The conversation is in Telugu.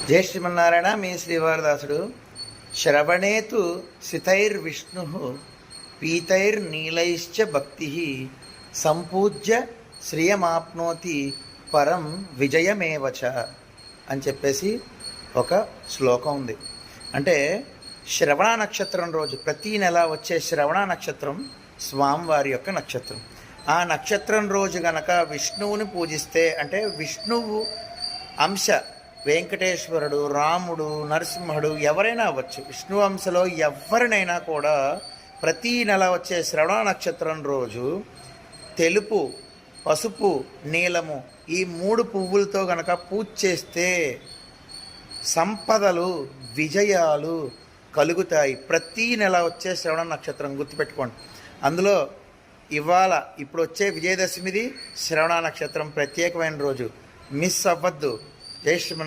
జై శ్రీమన్నారాయణ. మీ శ్రీవారదాసుడు. శ్రవణేతు సితైర్విష్ణు పీతైర్నీలైశ్చ భక్తి సంపూజ్య శ్రియమాప్నోతి పరం విజయమేవచ అని చెప్పేసి ఒక శ్లోకం ఉంది. అంటే శ్రవణ నక్షత్రం రోజు, ప్రతీ నెల వచ్చే శ్రవణ నక్షత్రం స్వామివారి యొక్క నక్షత్రం. ఆ నక్షత్రం రోజు గనక విష్ణువుని పూజిస్తే, అంటే విష్ణువు అంశ వెంకటేశ్వరుడు, రాముడు, నరసింహుడు ఎవరైనా అవ్వచ్చు, విష్ణు అంశలో ఎవరినైనా కూడా ప్రతీ నెల వచ్చే శ్రవణ నక్షత్రం రోజు తెలుపు, పసుపు, నీలము ఈ 3 పువ్వులతో గనక పూజ చేస్తే సంపదలు, విజయాలు కలుగుతాయి. ప్రతీ నెల వచ్చే శ్రవణ నక్షత్రం గుర్తుపెట్టుకోండి. అందులో ఇప్పుడు వచ్చే విజయదశమిది శ్రవణ నక్షత్రం ప్రత్యేకమైన రోజు. మిస్ అవ్వద్దు. జై శ్రీమన్నారాయణ.